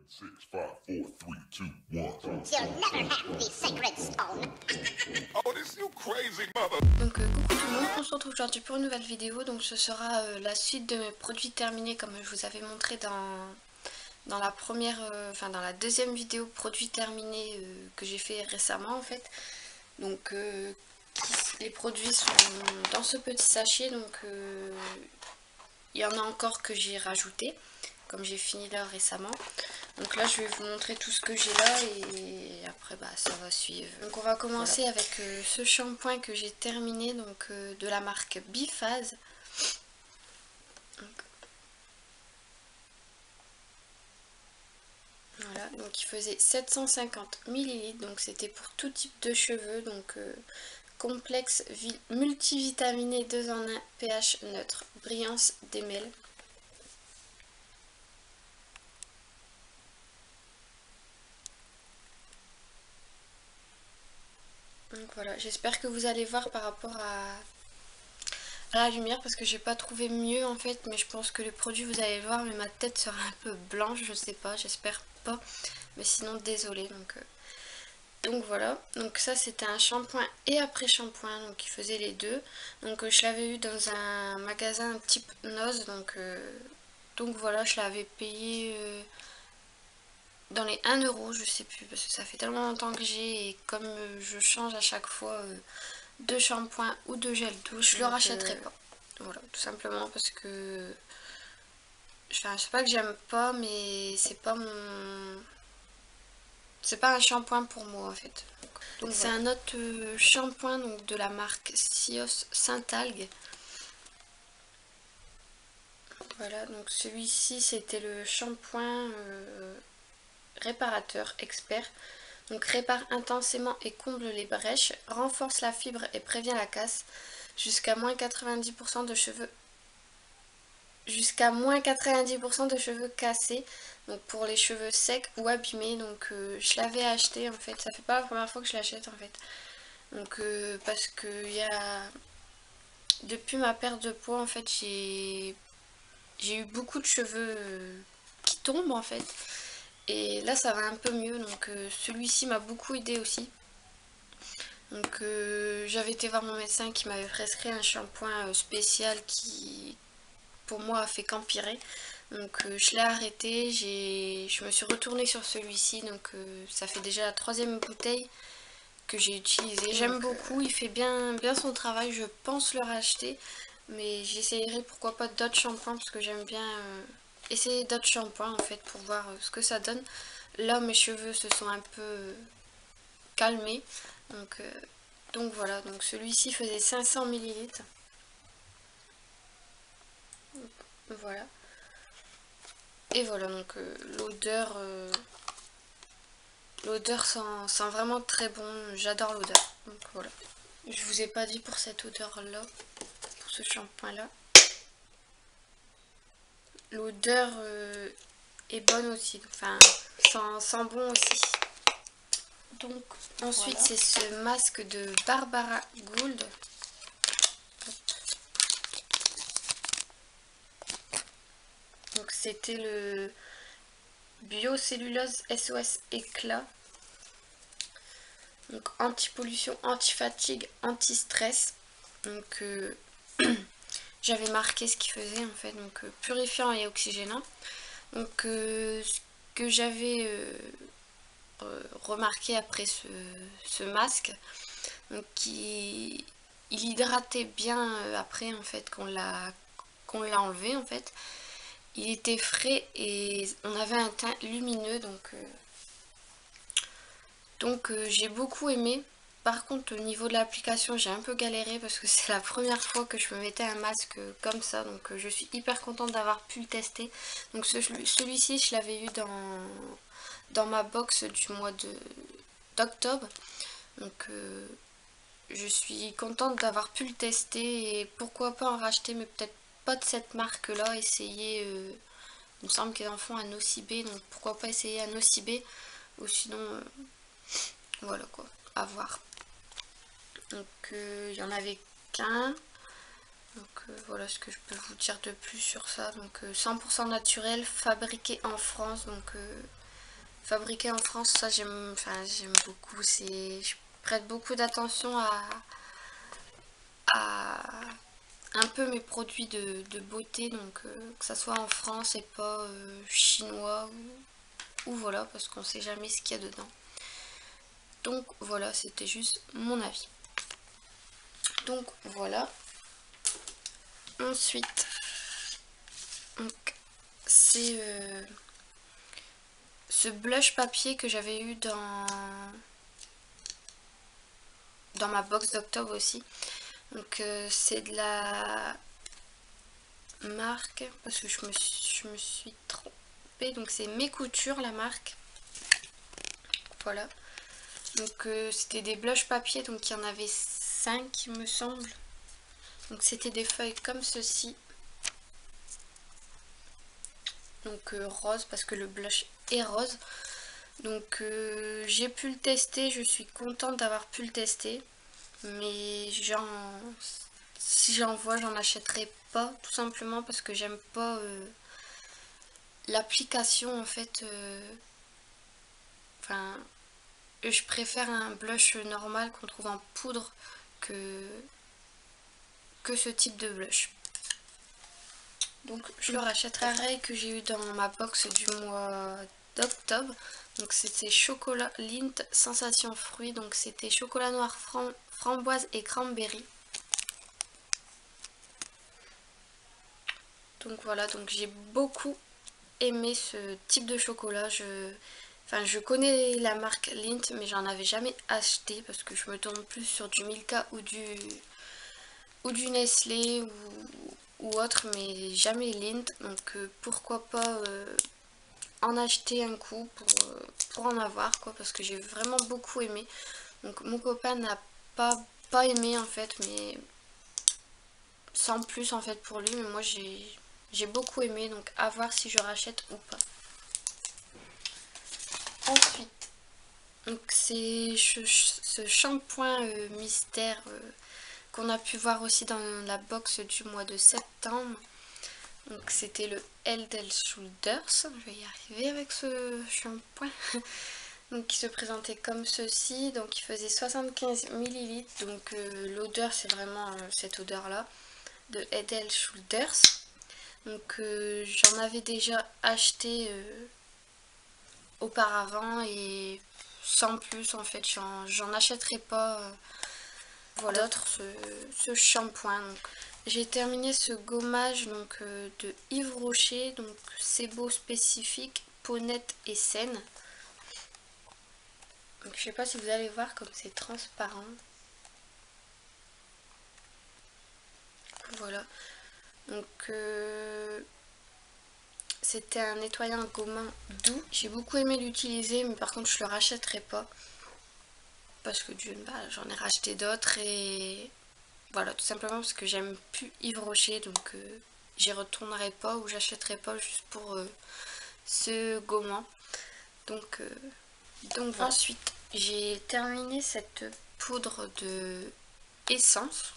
6, 5, 4, 3, 2, 1. You'll never have the sacred stone. Oh, this you crazy mother. Donc coucou tout le monde, on se retrouve aujourd'hui pour une nouvelle vidéo. Donc ce sera la suite de mes produits terminés comme je vous avais montré dans la première, dans la deuxième vidéo produits terminés que j'ai fait récemment en fait. Donc les produits sont dans ce petit sachet, donc il y en a encore que j'ai rajouté comme j'ai fini là récemment. Donc là je vais vous montrer tout ce que j'ai là et après ça va suivre. Donc on va commencer avec ce shampoing que j'ai terminé, donc de la marque Biphase. Voilà, donc il faisait 750 ml, donc c'était pour tout type de cheveux, donc complexe multivitaminé 2 en 1, pH neutre, brillance démêle. Donc voilà, j'espère que vous allez voir par rapport à la lumière parce que j'ai pas trouvé mieux en fait, mais je pense que le produit vous allez le voir, mais ma tête sera un peu blanche, je sais pas, j'espère pas, mais sinon désolé. Donc voilà, donc ça c'était un shampoing et après shampoing, donc il faisait les deux. Donc je l'avais eu dans un magasin type Nose, donc voilà, je l'avais payé dans les 1 euro, je sais plus, parce que ça fait tellement longtemps que j'ai, et comme je change à chaque fois de shampoing ou de gel douche, je le rachèterai pas. Voilà, tout simplement parce que, enfin, c'est pas que j'aime pas, mais c'est pas un shampoing pour moi en fait. Donc c'est un autre shampoing donc de la marque Sios Saint-Algue. Voilà, donc celui-ci c'était le shampoing réparateur expert. Donc répare intensément et comble les brèches, renforce la fibre et prévient la casse, jusqu'à moins 90% de cheveux. Jusqu'à moins 90% de cheveux cassés, donc pour les cheveux secs ou abîmés. Donc je l'avais acheté en fait, ça fait pas la première fois que je l'achète en fait. Donc parce que depuis ma perte de poids en fait j'ai eu beaucoup de cheveux qui tombent en fait. Et là ça va un peu mieux, donc celui-ci m'a beaucoup aidé aussi. Donc j'avais été voir mon médecin qui m'avait prescrit un shampoing spécial qui pour moi a fait qu'empirer. Donc je l'ai arrêté, je me suis retournée sur celui-ci, donc ça fait déjà la 3e bouteille que j'ai utilisée. J'aime beaucoup, il fait bien son travail, je pense le racheter. Mais j'essayerai pourquoi pas d'autres shampoings parce que j'aime bien essayer d'autres shampoings en fait pour voir ce que ça donne. Là mes cheveux se sont un peu calmés. Donc voilà, donc celui-ci faisait 500 ml. Voilà. Et voilà, donc l'odeur sent vraiment très bon, j'adore l'odeur. Donc voilà. Je vous ai pas dit pour cette odeur là, pour ce shampoing là. L'odeur est bonne aussi, enfin sent bon aussi. Donc ensuite voilà. C'est ce masque de Barbara Gould. Donc c'était le Biocellulose SOS Éclat. Donc anti-pollution, anti-fatigue, anti-stress. Donc j'avais marqué ce qu'il faisait en fait, donc purifiant et oxygénant. Donc ce que j'avais remarqué après ce masque, donc il hydratait bien après en fait qu'on l'a enlevé en fait. Il était frais et on avait un teint lumineux, donc j'ai beaucoup aimé. Par contre au niveau de l'application j'ai un peu galéré parce que c'est la première fois que je me mettais un masque comme ça, donc je suis hyper contente d'avoir pu le tester. Donc celui-ci je l'avais eu dans ma box du mois d'octobre, donc je suis contente d'avoir pu le tester et pourquoi pas en racheter, mais peut-être pas de cette marque là, essayer, il me semble qu'ils en font un Nocibé, donc pourquoi pas essayer un Nocibé, ou sinon voilà quoi, à voir. Donc il y en avait qu'un, donc voilà ce que je peux vous dire de plus sur ça. Donc 100% naturel, fabriqué en France, donc fabriqué en France, ça j'aime beaucoup. Je prête beaucoup d'attention à un peu mes produits de beauté, donc que ça soit en France et pas chinois ou voilà, parce qu'on sait jamais ce qu'il y a dedans. Donc voilà, c'était juste mon avis. Donc voilà. Ensuite, c'est ce blush papier que j'avais eu dans ma box d'octobre aussi. Donc c'est de la marque, parce que je me suis trompée, donc c'est Mes Coutures la marque. Voilà. Donc c'était des blush papier, donc il y en avait 5 il me semble. Donc c'était des feuilles comme ceci. Donc rose, parce que le blush est rose. Donc j'ai pu le tester, je suis contente d'avoir pu le tester. Mais si j'en vois, j'en achèterai pas, tout simplement parce que j'aime pas l'application en fait. Enfin, je préfère un blush normal qu'on trouve en poudre que ce type de blush. Donc je le rachèterai que j'ai eu dans ma box du mois d'octobre. Donc c'était chocolat Lindt sensation fruit. Donc c'était chocolat noir framboise et cranberry. Donc voilà, donc j'ai beaucoup aimé ce type de chocolat. Je connais la marque Lindt, mais j'en avais jamais acheté parce que je me tourne plus sur du Milka ou du Nestlé ou autre, mais jamais Lindt. Donc pourquoi pas en acheter un coup pour en avoir, quoi, parce que j'ai vraiment beaucoup aimé. Donc mon copain n'a pas aimé en fait, mais sans plus en fait pour lui, mais moi j'ai beaucoup aimé, donc à voir si je rachète ou pas. Ensuite, donc c'est ce shampoing mystère qu'on a pu voir aussi dans la box du mois de septembre. Donc c'était le Head & Shoulders, je vais y arriver avec ce shampoing. Donc qui se présentait comme ceci, donc il faisait 75 ml, donc l'odeur c'est vraiment cette odeur là de Head & Shoulders. Donc j'en avais déjà acheté auparavant et sans plus en fait, j'en achèterai pas voilà d'autres ce shampoing. J'ai terminé ce gommage donc de Yves Rocher, donc c'est beau spécifique, peau nette et saine. Donc je sais pas si vous allez voir comme c'est transparent. Voilà. Donc c'était un nettoyant gommant doux. J'ai beaucoup aimé l'utiliser, mais par contre je le rachèterai pas. Parce que j'en ai racheté d'autres et voilà, tout simplement parce que j'aime plus Yves Rocher, donc j'y retournerai pas ou j'achèterai pas juste pour ce gommant. Donc voilà. Ensuite, j'ai terminé cette poudre de essence.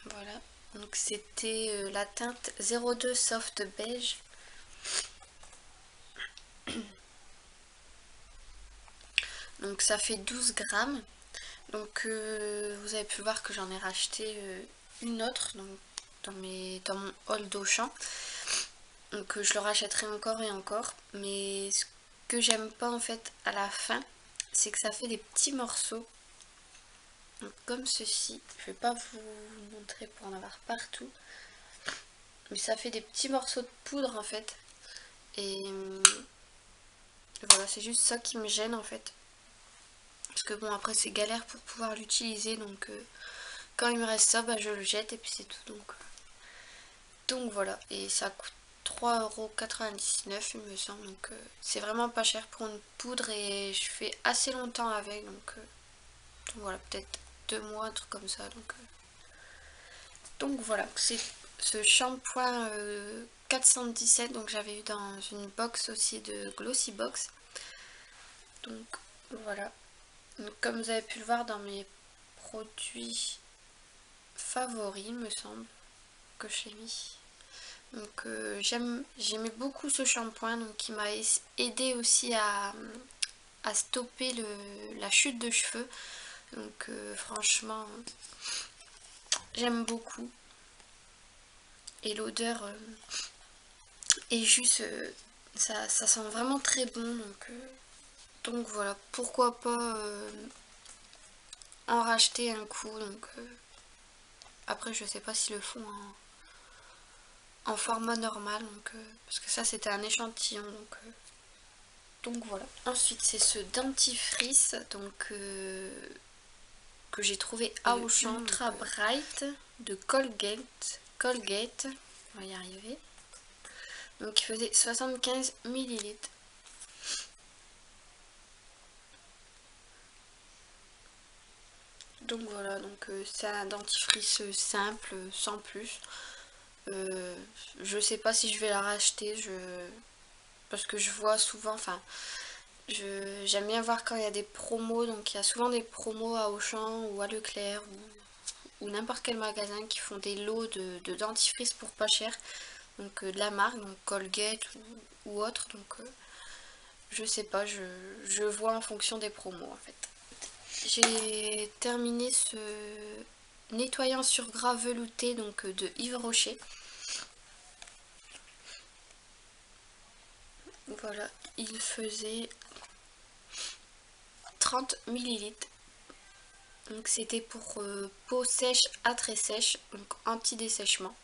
Voilà, donc c'était la teinte 02 Soft Beige. Donc ça fait 12 grammes. Donc vous avez pu voir que j'en ai racheté une autre donc, dans mon haul d'Auchan. Donc je le rachèterai encore et encore. Mais ce que j'aime pas en fait à la fin, c'est que ça fait des petits morceaux. Donc, comme ceci. Je vais pas vous montrer pour en avoir partout. Mais ça fait des petits morceaux de poudre en fait. Et voilà, c'est juste ça qui me gêne en fait. Parce que bon, après c'est galère pour pouvoir l'utiliser. Donc quand il me reste ça, je le jette et puis c'est tout. Donc voilà. Et ça coûte 3,99 € il me semble. Donc c'est vraiment pas cher pour une poudre. Et je fais assez longtemps avec. Donc voilà, peut-être 2 mois, un truc comme ça. Donc voilà, c'est ce shampoing 417, donc j'avais eu dans une box aussi de Glossy Box. Donc voilà, donc, comme vous avez pu le voir dans mes produits favoris, il me semble, que j'ai mis. Donc j'aimais beaucoup ce shampoing, donc qui m'a aidé aussi à stopper la chute de cheveux. Donc franchement, j'aime beaucoup. Et l'odeur est juste, ça sent vraiment très bon. Donc voilà, pourquoi pas en racheter un coup. Donc après je sais pas s'ils le font en format normal, donc parce que ça c'était un échantillon, donc voilà. Ensuite c'est ce dentifrice donc que j'ai trouvé à Auchan, Ultra Bright de Colgate, on va y arriver. Donc il faisait 75 ml. Donc voilà, donc c'est un dentifrice simple, sans plus. Je sais pas si je vais la racheter, parce que je vois souvent, enfin, j'aime bien voir quand il y a des promos, donc il y a souvent des promos à Auchan ou à Leclerc ou n'importe quel magasin qui font des lots de dentifrice pour pas cher, donc de la marque, donc Colgate ou autre, donc je sais pas, je vois en fonction des promos en fait. J'ai terminé ce nettoyant sur gras velouté donc de Yves Rocher. Voilà, il faisait 30 ml. Donc c'était pour peau sèche à très sèche, donc anti-dessèchement.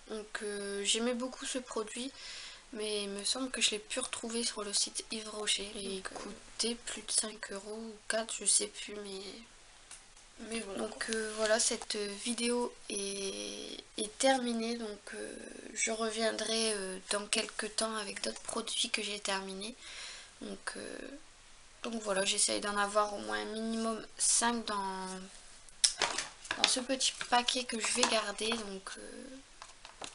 Donc j'aimais beaucoup ce produit, mais il me semble que je l'ai pu retrouver sur le site Yves Rocher. Il coûtait plus de 5 € ou 4, je sais plus, mais voilà. Donc voilà, cette vidéo est terminée, donc je reviendrai dans quelques temps avec d'autres produits que j'ai terminés. Donc voilà, j'essaye d'en avoir au moins un minimum 5 dans ce petit paquet que je vais garder.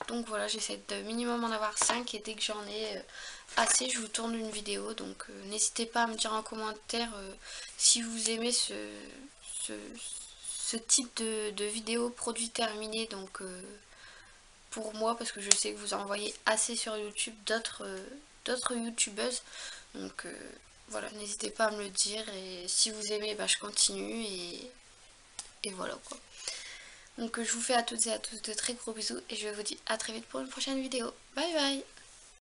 Donc voilà, j'essaie de minimum en avoir 5 et dès que j'en ai assez, je vous tourne une vidéo. Donc n'hésitez pas à me dire en commentaire si vous aimez ce type de vidéo produit terminé. Donc pour moi, parce que je sais que vous en voyez assez sur YouTube d'autres youtubeuses. Donc voilà, n'hésitez pas à me le dire et si vous aimez, bah, je continue et voilà quoi. Donc je vous fais à toutes et à tous de très gros bisous et je vous dis à très vite pour une prochaine vidéo. Bye bye.